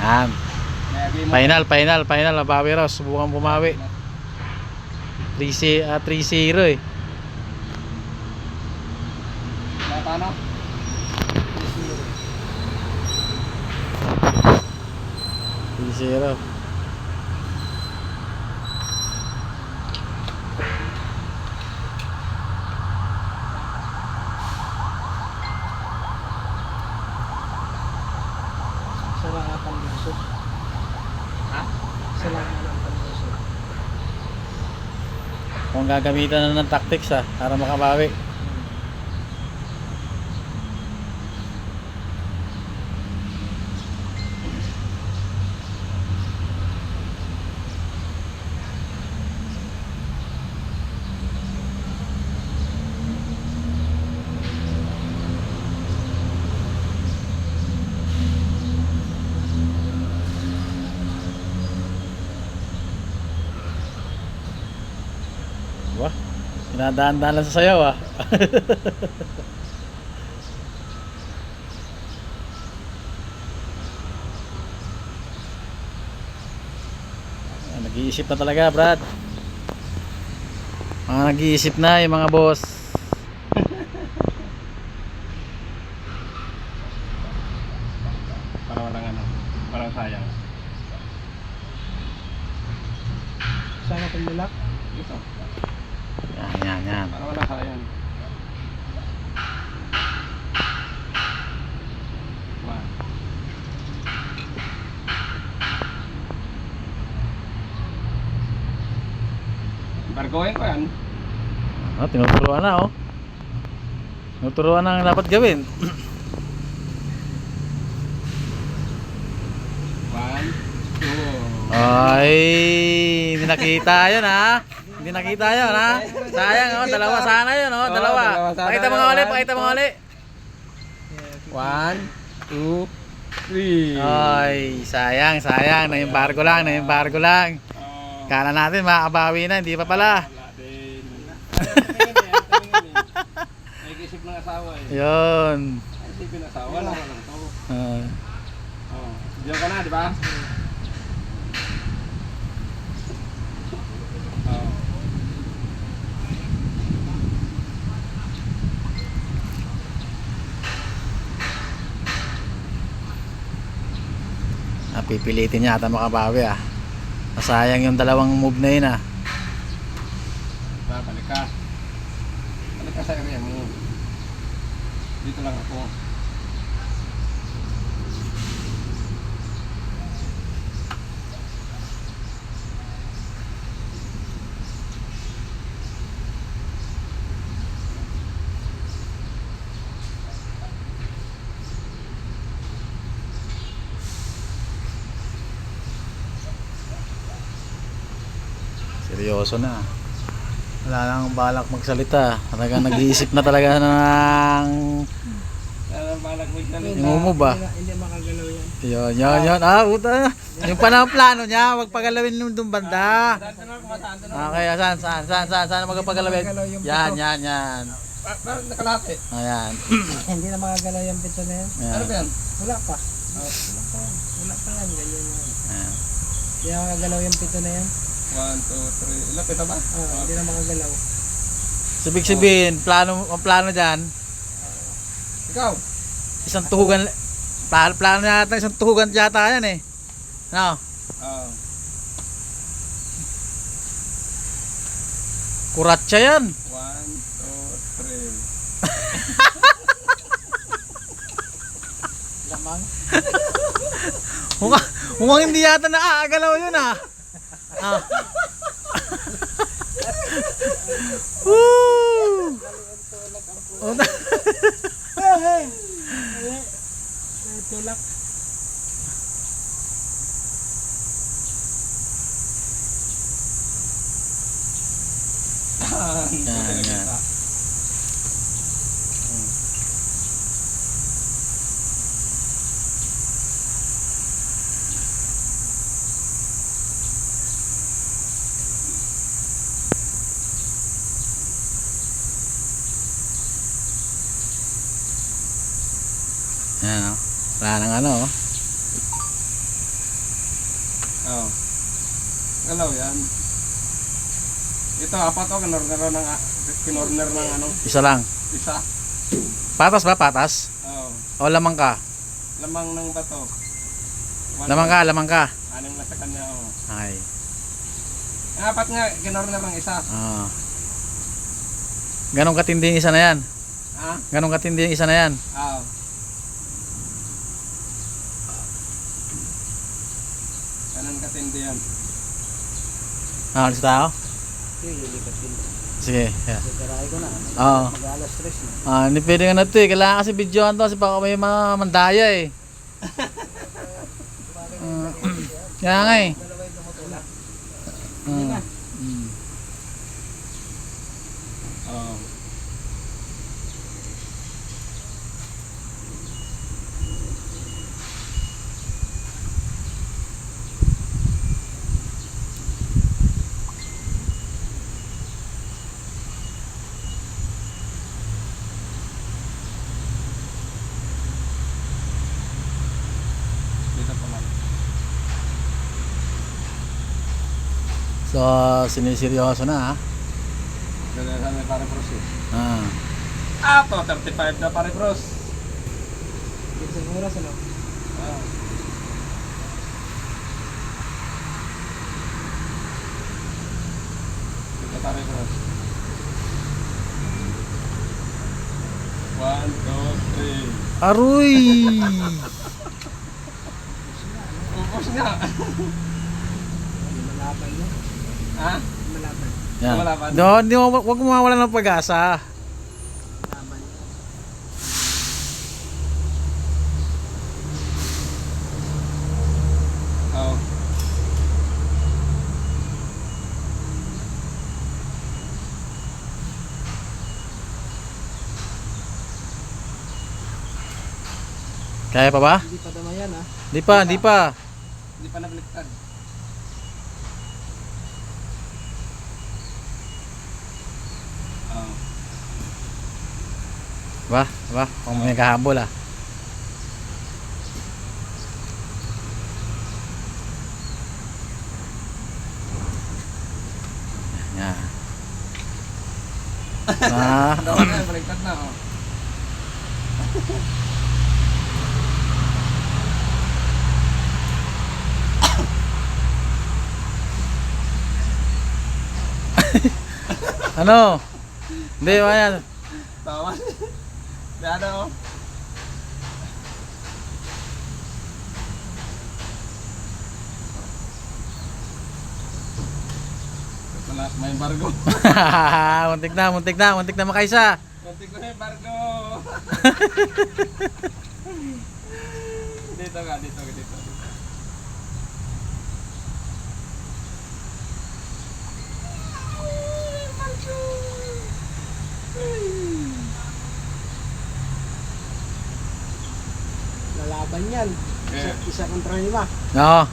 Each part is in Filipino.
Yan. Final. Mabawi raw. Subukan bumawi. 3-0 eh. Paano? 3-0. Salangatan luso. Ha? Salangatan luso. Kung gagamitan na ng tactics para makabawi. Wah, dinadaan-daan lang sa sayaw Nag-iisip na talaga, Brad. Mga nag-iisip na yung mga boss. Para walang parang sayang. Sana tumulak? Ito. Yan. Para walang sayang. Bargoin ko yan. Tinuturuan na Tinuturuan na ang dapat gawin. 1, 2. Ay, hindi nakita yun Sayang dalawa sana yun dalawa. Pakita mo nga uli. 1, 2, 3. Ay, sayang. Naimbargo lang. Kala natin makabawi na, hindi pa pala. May isip ng asawa eh. Yun. Ay, isip ng asawa lang to. Diyan ka na, di ba? Pipilitin niya ata makabawi Masayang yung dalawang move na yun Balik ka sa area mo. Dito lang ako. Seryoso na. Wala nang balak magsalita. Talagang nag-iisip na talaga ng yung move Hindi makagalaw yan. Yun. Puta. Yung plano niya, wag pagalawin nung doon banda. Okay, saan magpagalawin? Yan. Nakalate. Ayan. Hindi na makagalaw yung pito na yan. Ano ba yan? Wala pa. Wala pa yan. Ganyan yan. Hindi na makagalaw yung pito na yan. 1, 2, 3. Ilan pito ba? Hindi na makagalaw. Sabihin, ang plano dyan, Ikaw? isang tuhugan, plano yata isang tuhugan yata yan no? Kuratsa yan. 1, 2, 3. Lamang. Mukhang hindi yata naaagalaw yun Tulak. Yan. Yan Wala nang Oo. Galaw yan. Ito, apat o, kinorner ng ano, Isa lang. isa. Patas ba? Patas? Oo. O lamang ka? Lamang ng bato. Lamang ka, lamang ka. Anong nasa kanya, oo. Ay. Ang apat nga, kinorner ng isa. Ah. Ganong katindi yung isa na yan. Ha? Ganong katindi yung isa na yan. Oo. Ganun katindi yan. Alis tayo? Lilipat din. Sige. Yeah. Nagkaray ko na. Oo. Mag-alas 3 na. Hindi pwede nga na ito eh. Kailangan kasi videoan to kasi baka may mga mandaya eh. Kaya nga eh. Oo. Dito pa lang. So, siniseryoso na ha. Ganun sa may pare bros eh. Ah. Ah, to, 35 na pare bros. Dito sa oras, ano? Oo. Dito pare bros. 1, 2, 3. Aroy! Upos nga. Malaban yun. Ha? Malaban. Yan. Wala ba? Hindi mo, wag mo mawalan ng pag-asa. Malaban. Oo. Kaya pa ba? Hindi pa damayan, ha? Di pa, di pa. Hindi pa nabaliktad. Oo. Ba? Kung may kahabol ah. Yan. Ah. Daw na, baliktad na. Oh. Ano? Hindi, yan. Tama. Dada oh. Wala, may embargo. Muntik na makaisa. Konting ko na embargo. Dito ka, dito. Lalaban yan. Isa kontra 5. Oo.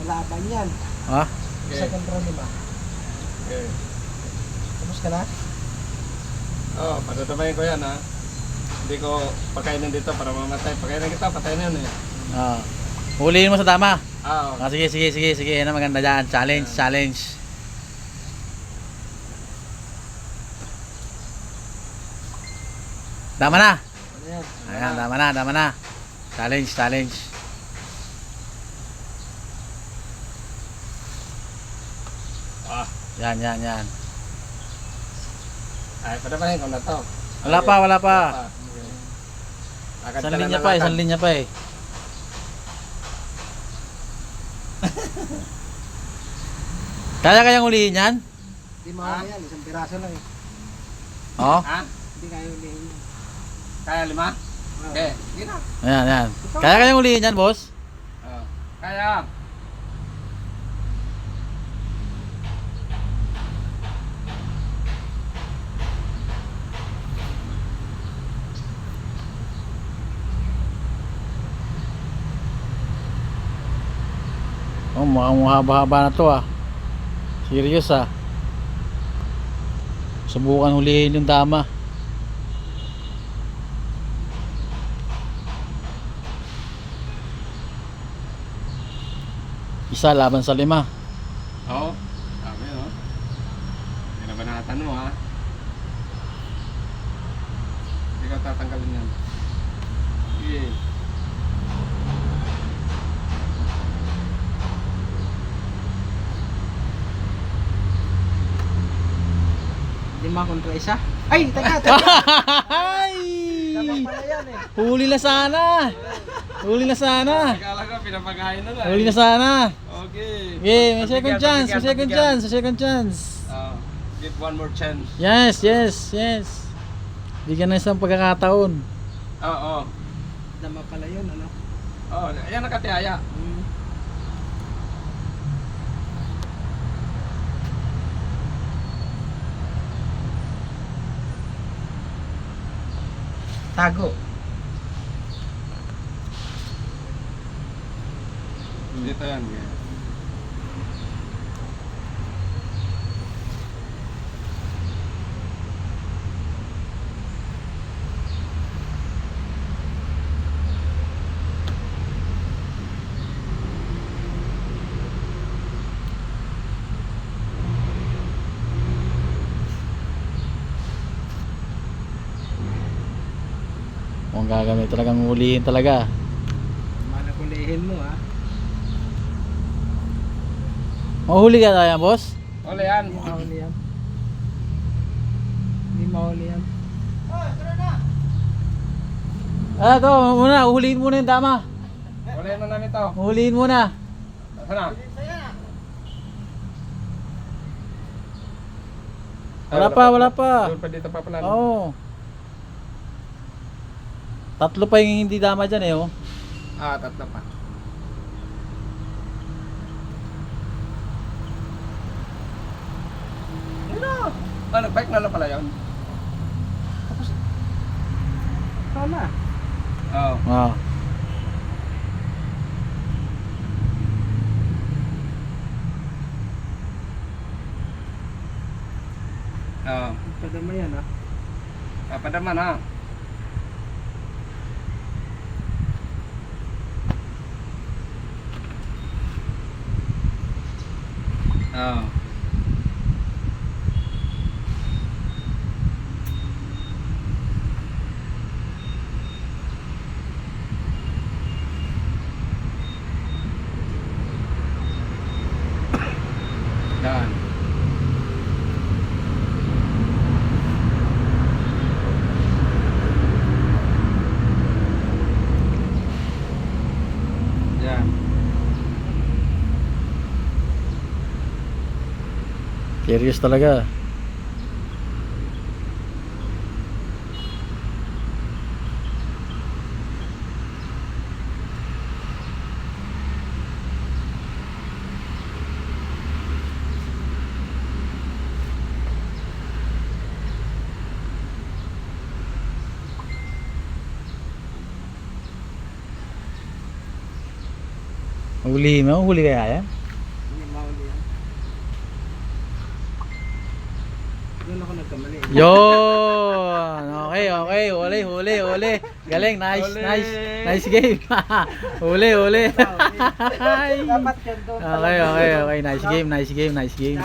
Lalaban yan. Ah? Isa kontra 5. Okay. Tapos ka na? Oh, patatabayin ko yan ha. Hindi ko pakainin dito para mamatay. Pakainin kita, patayin yan eh. Ah. Huliin mo sa dama. Oo. Ah, sige. Yan ang maganda dyan. Challenge. Dama na. Ano yan? Ayan, dama na. Challenge. Ah. Yan. Ay, patabayin ko na to. Wala pa. Okay. Agad ka Isang na linya ng pa, agad. isang linya pa eh. Kayang ulihin yan? Hindi makakaya yan. Isang piraso lang eh. Oo. Ha? Hindi kaya ulihin yan. Kaya 5? Ah. Okay, sige na. Ayan. Kayang ulihin yan, boss? Oo. Kaya. Oh, mukhang haba-haba na to ah. Serious ah. Subukan hulihin yung dama. Isa laban sa 5. Oo. Sabi, no? Hindi na banatan mo, ha? Hindi ka tatanggalin yan. Sige. Lima kontra isa. Ay, teka. Ay! Sama pala yan eh. Huli na sana. Huli na sana. Akala ko, pinapakain na lang. Huli na sana. Okay. Okay, may second chance, may second chance, may second chance. Give one more chance. Yes, yes, yes. Bigyan na isang pagkakataon. Oo. Dama pala yun, ano? Oo, ayan nakatihaya. Tago. Dito yan. Kung gagamit talagang hulihin talaga. Manakulihin mo ha. Mahuli ka tayo, boss? Ole yan. Hindi mahuli yan. Hindi mahuli yan. Ah, ito muna, hulihin muna yung dama. Ole na namin to. Hulihin muna. Sana. Wala pa, wala pa. Doon pa dito pa pala. Oo. Tatlo pa yung hindi dama dyan eh, oh. Tatlo pa. Nag-bike na lang pala yun. Tama. Oo. Ah. Oo. Padama yan ha. Padaman ha. Oo. Yan. Yan. Serious talaga. Huli mo, huli kaya yan? Hindi mahuli yan. Doon ako nagkamali. Yun! Okay, okay. Huli, huli, huli. Galing, nice, Huli. nice. Nice game. Huli, huli. Dapat yan doon. Okay, okay, okay. Nice game, nice game, nice game.